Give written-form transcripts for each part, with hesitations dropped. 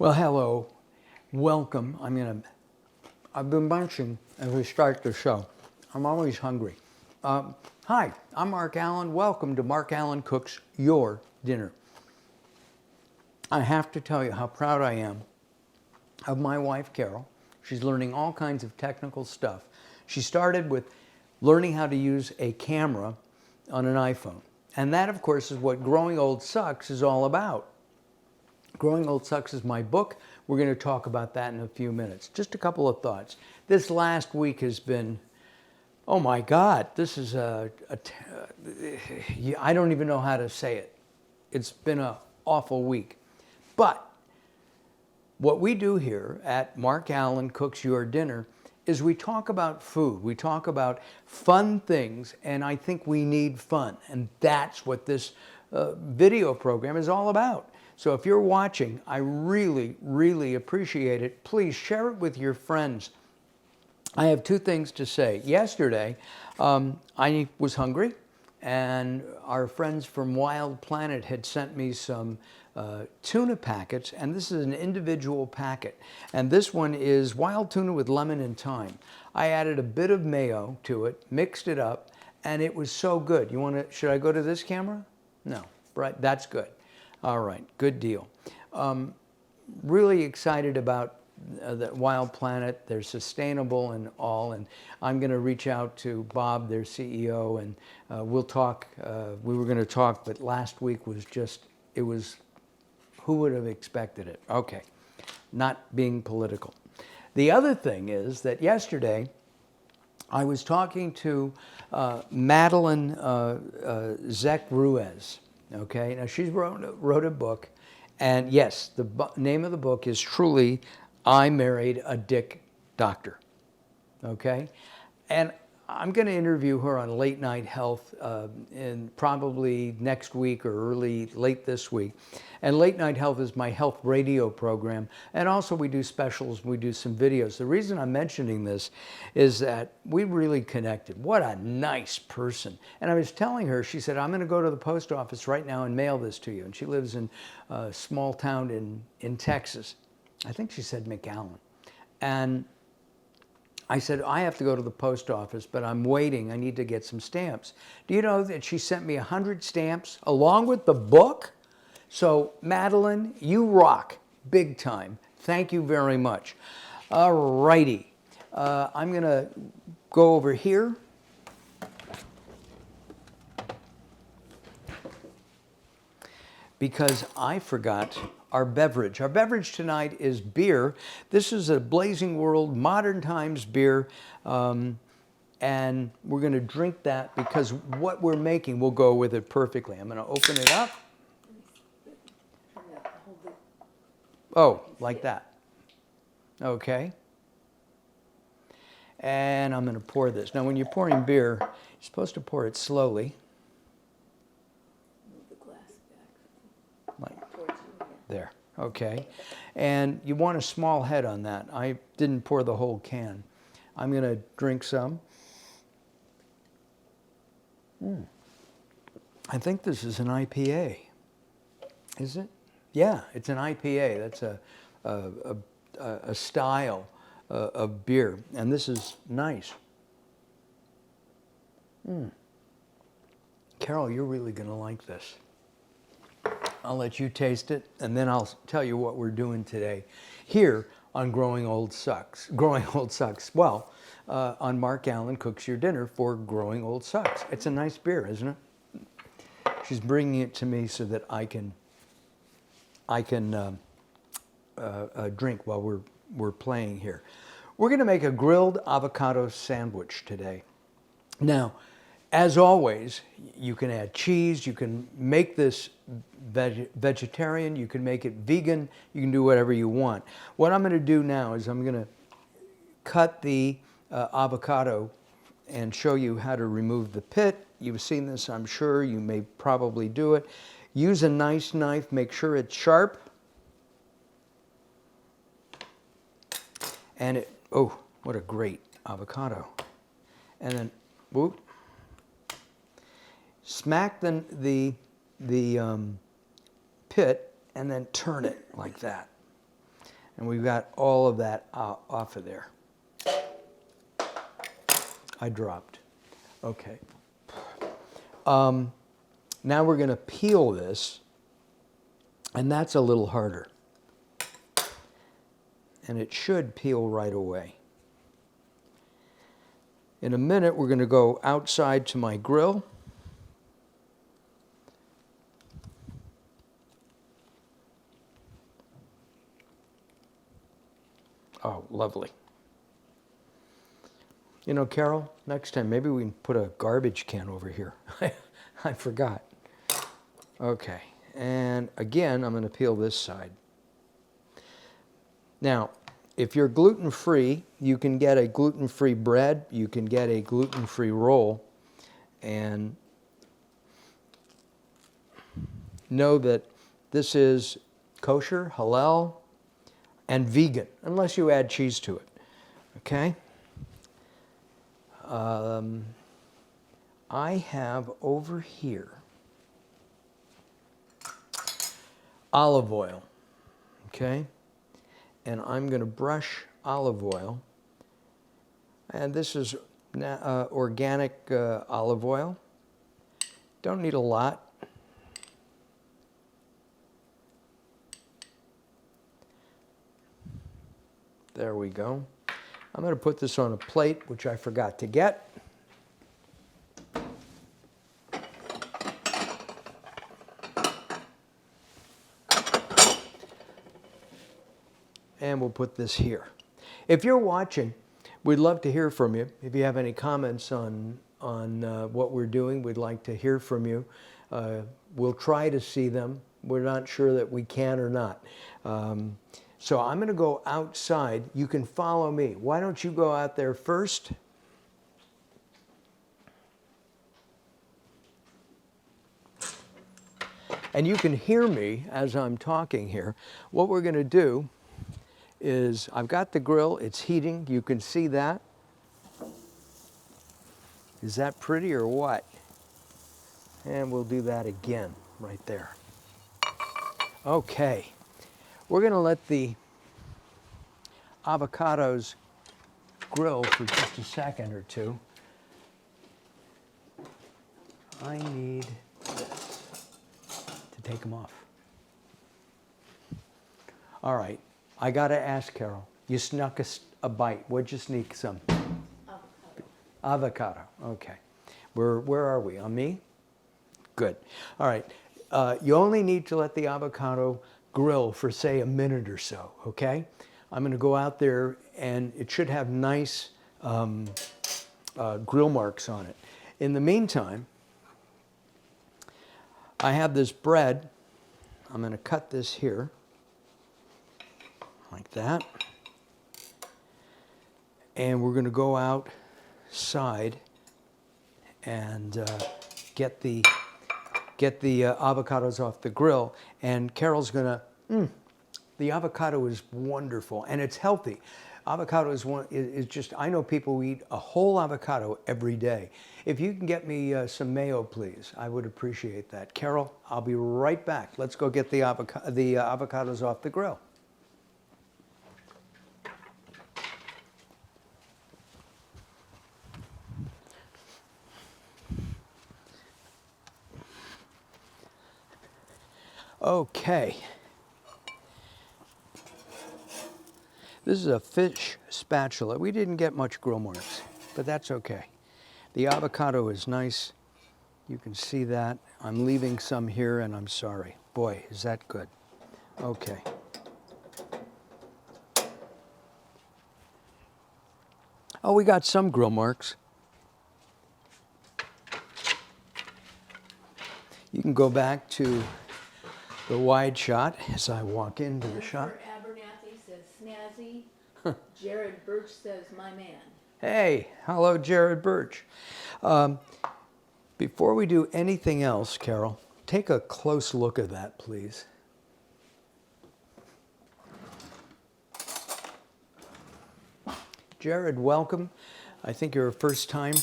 Well, hello, welcome. I've been munching as we start the show. I'm always hungry. Hi, I'm Mark Alyn. Welcome to Mark Alyn Cooks Your Dinner. I have to tell you how proud I am of my wife, Carol. She's learning all kinds of technical stuff. She started with learning how to use a camera on an iPhone. And that, of course, is what Growing Old Sucks is all about. Growing Old Sucks is my book. We're going to talk about that in a few minutes. Just a couple of thoughts. This last week has been, oh my God, this is I don't even know how to say it. It's been an awful week. But what we do here at Mark Alyn Cooks Your Dinner is we talk about food. We talk about fun things, and I think we need fun. And that's what this video program is all about. So if you're watching, I really, really appreciate it. Please share it with your friends. I have two things to say. Yesterday, I was hungry, and our friends from Wild Planet had sent me some tuna packets, and this is an individual packet. And this one is wild tuna with lemon and thyme. I added a bit of mayo to it, mixed it up, and it was so good. Should I go to this camera? No, right, that's good. All right, good deal. Really excited about the Wild Planet. They're sustainable and all, and I'm going to reach out to Bob, their CEO, and we'll talk. We were going to talk, but last week was just, it was, who would have expected it? Okay, not being political. The other thing is that yesterday I was talking to Madeline Zek-Ruiz. Okay, now she wrote a book, and yes, the name of the book is truly I Married a Dick Doctor. Okay, and I'm going to interview her on Late Night Health in probably next week or late this week. And Late Night Health is my health radio program, and also we do specials, we do some videos. The reason I'm mentioning this is that we really connected. What a nice person. And I was telling her, she said, I'm going to go to the post office right now and mail this to you. And she lives in a small town in Texas. I think she said McAllen. And I said, I have to go to the post office, but I'm waiting. I need to get some stamps. Do you know that she sent me 100 stamps along with the book? So, Madeline, you rock big time. Thank you very much. All righty. I'm going to go over here. Because I forgot our beverage. Our beverage tonight is beer. This is a Blazing World Modern Times beer, and we're going to drink that because what we're making will go with it perfectly. I'm going to open it up. Oh, like that. Okay. And I'm going to pour this. Now, when you're pouring beer, you're supposed to pour it slowly. Like there, okay. And you want a small head on that. I didn't pour the whole can. I'm going to drink some. I think this is an IPA. Is it? Yeah, it's an IPA. That's a style of beer, and this is nice. Carol, you're really going to like this. I'll let you taste it, and then I'll tell you what we're doing today here on Growing Old Sucks. Growing Old Sucks. Well, on Mark Alyn Cooks Your Dinner for Growing Old Sucks. It's a nice beer, isn't it? She's bringing it to me so that I can drink while we're playing here. We're going to make a grilled avocado sandwich today. Now, as always, you can add cheese, you can make this vegetarian, you can make it vegan, you can do whatever you want. What I'm going to do now is I'm going to cut the avocado and show you how to remove the pit. You've seen this, I'm sure. You may probably do it. Use a nice knife, make sure it's sharp. And oh, what a great avocado. And then, whoop. Smack the pit and then turn it like that. And we've got all of that off of there. I dropped. Okay. Now we're going to peel this, and that's a little harder. And it should peel right away. In a minute, we're going to go outside to my grill. Oh, lovely. You know, Carol, next time maybe we can put a garbage can over here. I forgot. Okay, and again, I'm going to peel this side. Now, if you're gluten-free, you can get a gluten-free bread, you can get a gluten-free roll, and know that this is kosher, halal, and vegan, unless you add cheese to it, okay? I have over here olive oil, okay? And I'm going to brush olive oil. And this is organic olive oil. Don't need a lot. There we go. I'm going to put this on a plate, which I forgot to get. And we'll put this here. If you're watching, we'd love to hear from you. If you have any comments on what we're doing, we'd like to hear from you. We'll try to see them. We're not sure that we can or not. So I'm going to go outside. You can follow me. Why don't you go out there first? And you can hear me as I'm talking here. What we're going to do is I've got the grill. It's heating. You can see that. Is that pretty or what? And we'll do that again right there. Okay. We're going to let the avocados grill for just a second or two. I need this to take them off. All right. I got to ask Carol. You snuck a bite. What'd you sneak some? Avocado. Okay. Where are we? On me? Good. All right. You only need to let the avocado grill for, say, a minute or so, okay? I'm going to go out there, and it should have nice grill marks on it. In the meantime, I have this bread. I'm going to cut this here, like that. And we're going to go outside and get the avocados off the grill. And Carol's gonna, the avocado is wonderful and it's healthy. Avocado is just, I know people who eat a whole avocado every day. If you can get me some mayo, please, I would appreciate that. Carol, I'll be right back. Let's go get the avocados off the grill. Okay. This is a fish spatula. We didn't get much grill marks, but that's okay. The avocado is nice. You can see that. I'm leaving some here and I'm sorry. Boy, is that good. Okay. Oh, we got some grill marks. You can go back to the wide shot as I walk into the shop. Abernathy says snazzy. Jared Birch says my man. Hey, hello, Jared Birch. Before we do anything else, Carol, take a close look at that, please. Jared, welcome. I think you're a first-time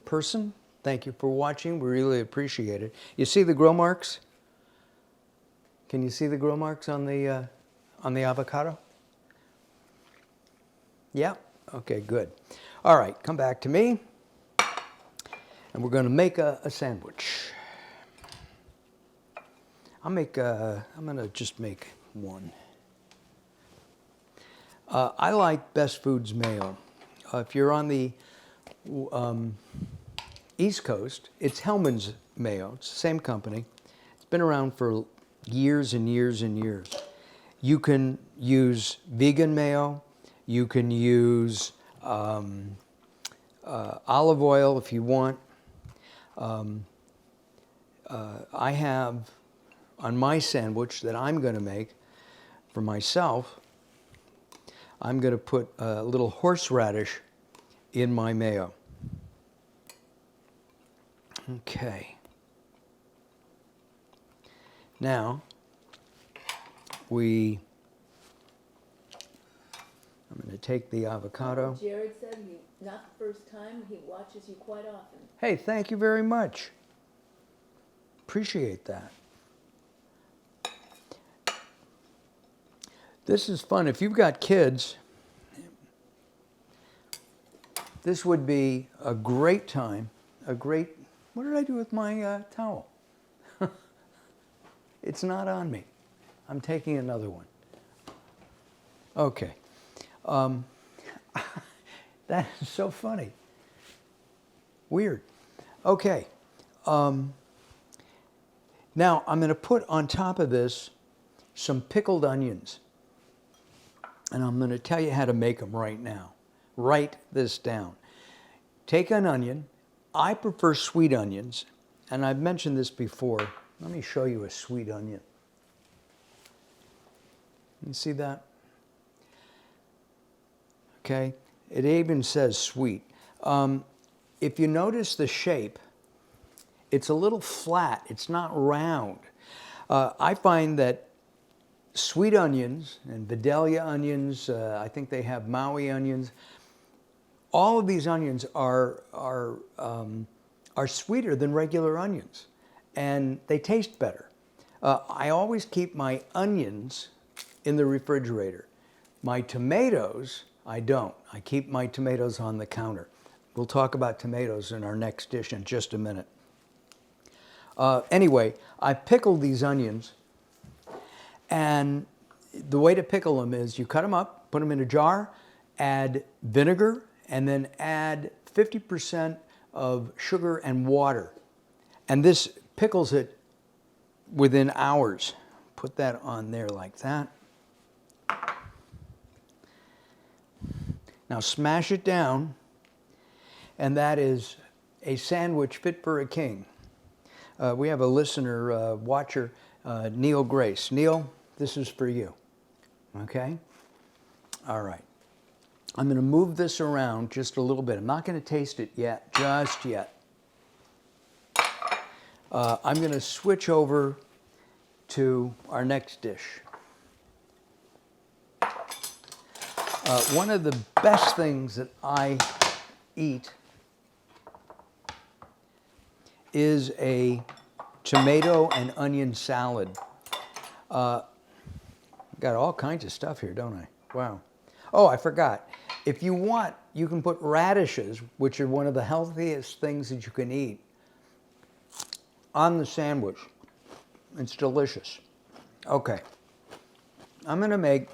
person. Thank you for watching. We really appreciate it. You see the grill marks? Can you see the grill marks on the on the avocado? Yeah? Okay, good. All right, come back to me. And we're going to make a sandwich. I'm going to just make one. I like Best Foods mayo. If you're on the East Coast, it's Hellman's mayo. It's the same company. It's been around for years and years and years. You can use vegan mayo. You can use olive oil if you want. I have on my sandwich that I'm going to make for myself, I'm going to put a little horseradish in my mayo. Okay. Now, I'm going to take the avocado. Jared said not the first time, he watches you quite often. Hey, thank you very much. Appreciate that. This is fun. If you've got kids, this would be a great time, what did I do with my towel? It's not on me. I'm taking another one. Okay. That is so funny. Weird. Okay. Now I'm going to put on top of this some pickled onions. And I'm going to tell you how to make them right now. Write this down. Take an onion. I prefer sweet onions. And I've mentioned this before. Let me show you a sweet onion. You see that? Okay. It even says sweet. If you notice the shape, it's a little flat. It's not round. I find that sweet onions and Vidalia onions, I think they have Maui onions. All of these onions are sweeter than regular onions, and they taste better. I always keep my onions in the refrigerator. My tomatoes, I don't. I keep my tomatoes on the counter. We'll talk about tomatoes in our next dish in just a minute. Anyway, I pickled these onions. And the way to pickle them is you cut them up, put them in a jar, add vinegar, and then add 50% of sugar and water. And this pickles it within hours. Put that on there like that. Now smash it down, and that is a sandwich fit for a king. We have a listener, watcher, Neil Grace. Neil, this is for you, okay? All right. I'm going to move this around just a little bit. I'm not going to taste it yet, just yet. I'm going to switch over to our next dish. One of the best things that I eat is a tomato and onion salad. Got all kinds of stuff here, don't I? Wow. Oh, I forgot. If you want, you can put radishes, which are one of the healthiest things that you can eat, on the sandwich. It's delicious. Okay. I'm going to make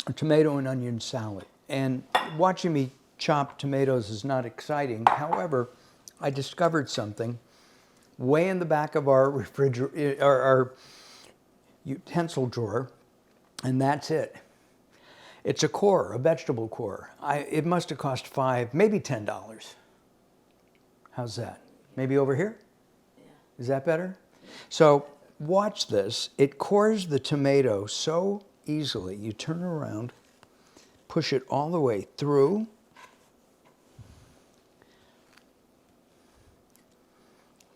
a tomato and onion salad. And watching me chop tomatoes is not exciting. However, I discovered something way in the back of our refrigerator, our utensil drawer, and that's it. It's a core, a vegetable core. It must have cost $5, maybe $10. How's that? Maybe over here? Yeah. Is that better? So watch this. It cores the tomato so easily. You turn around, push it all the way through.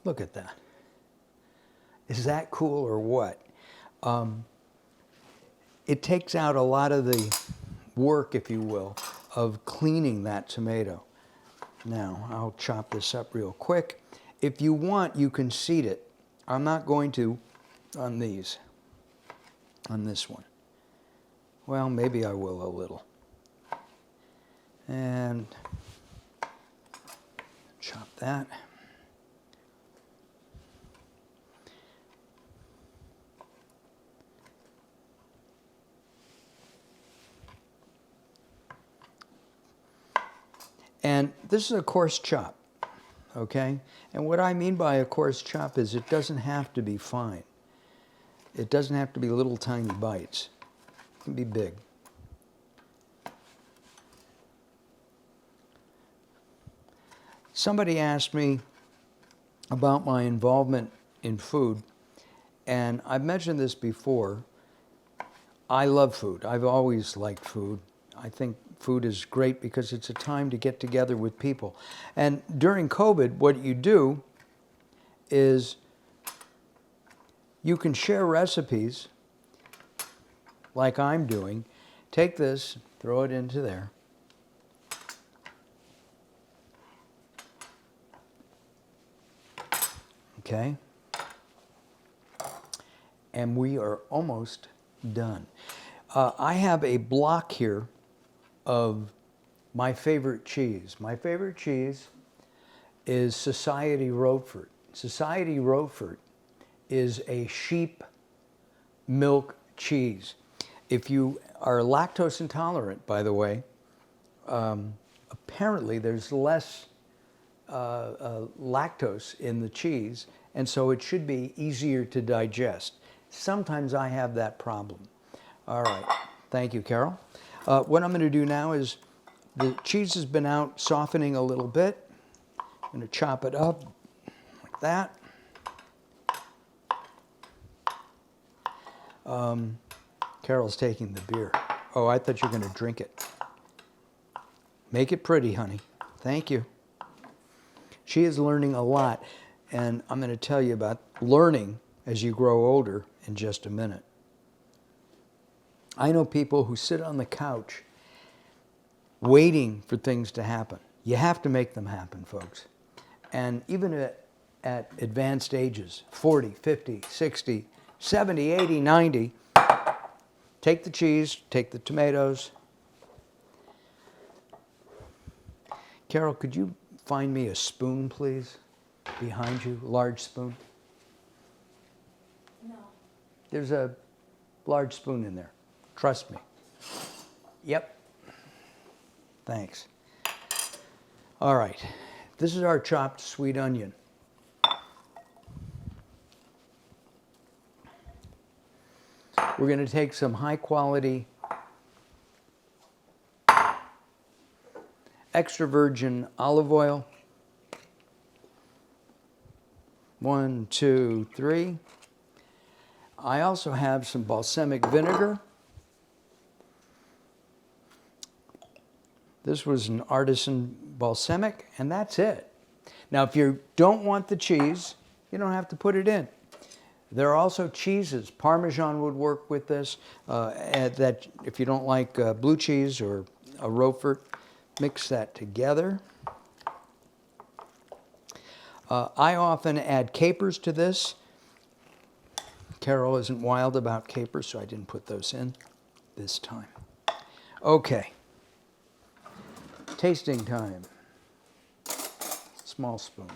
Look at that. Is that cool or what? It takes out a lot of the work, if you will, of cleaning that tomato. Now, I'll chop this up real quick. If you want, you can seed it. I'm not going to on these. on this one. Well, maybe I will a little. And chop that. And this is a coarse chop, okay? And what I mean by a coarse chop is it doesn't have to be fine. It doesn't have to be little tiny bites. It can be big. Somebody asked me about my involvement in food, and I've mentioned this before. I love food. I've always liked food. I think food is great because it's a time to get together with people. And during COVID, what you do is you can share recipes like I'm doing. Take this, throw it into there. Okay? And we are almost done. I have a block here of my favorite cheese. My favorite cheese is Society Roquefort. Society Roquefort is a sheep milk cheese. If you are lactose intolerant, by the way, apparently there's less lactose in the cheese, and so it should be easier to digest. Sometimes I have that problem. All right, thank you, Carol. What I'm going to do now is the cheese has been out softening a little bit. I'm going to chop it up like that. Carol's taking the beer. Oh, I thought you were going to drink it. Make it pretty, honey. Thank you. She is learning a lot, and I'm going to tell you about learning as you grow older in just a minute. I know people who sit on the couch waiting for things to happen. You have to make them happen, folks. And even at advanced ages, 40, 50, 60, 70, 80, 90, take the cheese, take the tomatoes. Carol, could you find me a spoon, please? Behind you, a large spoon. No. There's a large spoon in there. Trust me. Yep. Thanks. All right. This is our chopped sweet onion. We're going to take some high quality extra virgin olive oil. 1, 2, 3. I also have some balsamic vinegar. This was an artisan balsamic, and that's it. Now, if you don't want the cheese, you don't have to put it in. There are also cheeses. Parmesan would work with this. That if you don't like blue cheese or a Roquefort, mix that together. I often add capers to this. Carol isn't wild about capers, so I didn't put those in this time. Okay. Tasting time. Small spoon.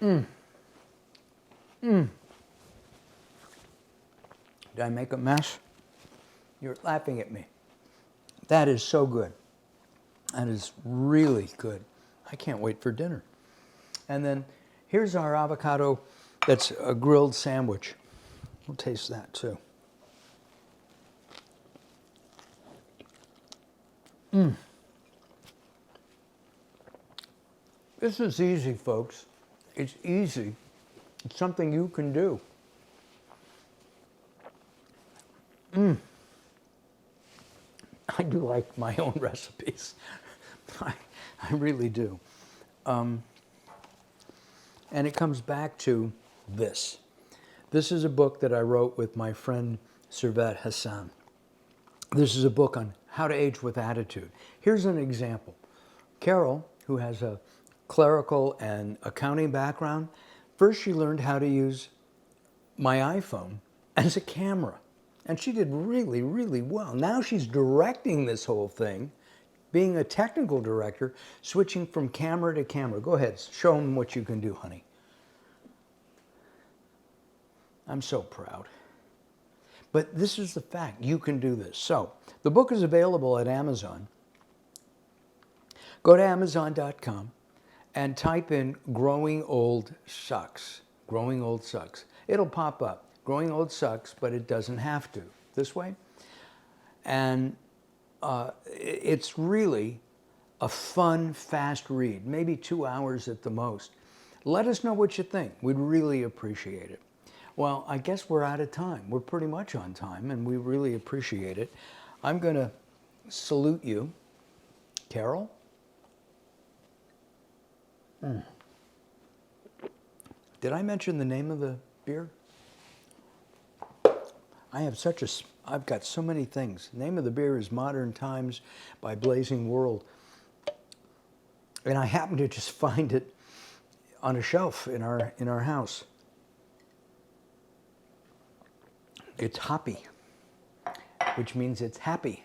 Did I make a mess? You're laughing at me. That is so good. That is really good. I can't wait for dinner. And then here's our avocado that's a grilled sandwich. We'll taste that too. This is easy, folks. It's easy. It's something you can do. I do like my own recipes. I really do. And it comes back to this. This is a book that I wrote with my friend Servet Hassan. This is a book on how to age with attitude. Here's an example. Carol, who has a clerical and accounting background. First, she learned how to use my iPhone as a camera. And she did really, really well. Now she's directing this whole thing, being a technical director, switching from camera to camera. Go ahead, show them what you can do, honey. I'm so proud. But this is the fact. You can do this. So the book is available at Amazon. Go to Amazon.com and type in Growing Old Sucks. Growing Old Sucks. It'll pop up. Growing Old Sucks, but it doesn't have to. This way. And it's really a fun, fast read. Maybe 2 hours at the most. Let us know what you think. We'd really appreciate it. Well, I guess we're out of time. We're pretty much on time, and we really appreciate it. I'm going to salute you. Carol? Did I mention the name of the beer? I've got so many things. The name of the beer is Modern Times by Blazing World. And I happened to just find it on a shelf in our house. It's hoppy, which means it's happy.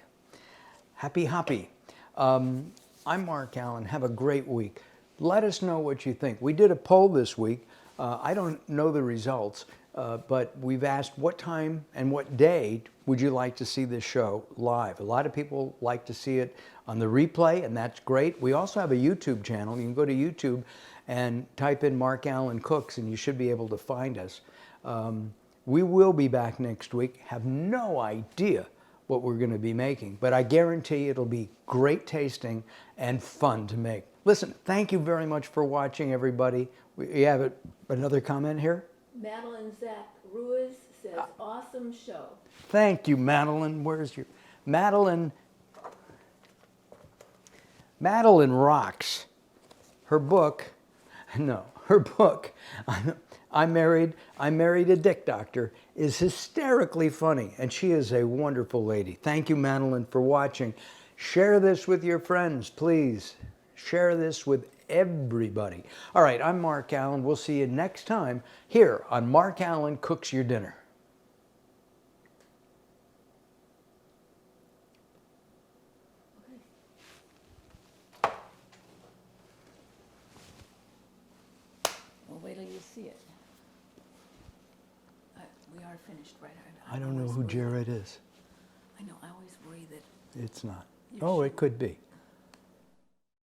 Happy hoppy. I'm Mark Alyn. Have a great week. Let us know what you think. We did a poll this week. I don't know the results, but we've asked what time and what day would you like to see this show live. A lot of people like to see it on the replay, and that's great. We also have a YouTube channel. You can go to YouTube and type in Mark Alyn Cooks, and you should be able to find us. We will be back next week. Have no idea what we're going to be making, but I guarantee it'll be great tasting and fun to make. Listen, thank you very much for watching, everybody. We have another comment here. Madeline Zach Ruiz says, awesome show. Thank you, Madeline. Where's your... Madeline rocks. Her book, I Married a Dick Doctor, is hysterically funny, and she is a wonderful lady. Thank you, Madeline, for watching. Share this with your friends, please. Share this with everybody. All right, I'm Mark Alyn. We'll see you next time here on Mark Alyn Cooks Your Dinner. Well, wait till you see it. We are finished, right? I don't know who Jared is. I know, I always worry that... It's not. Oh, it could be.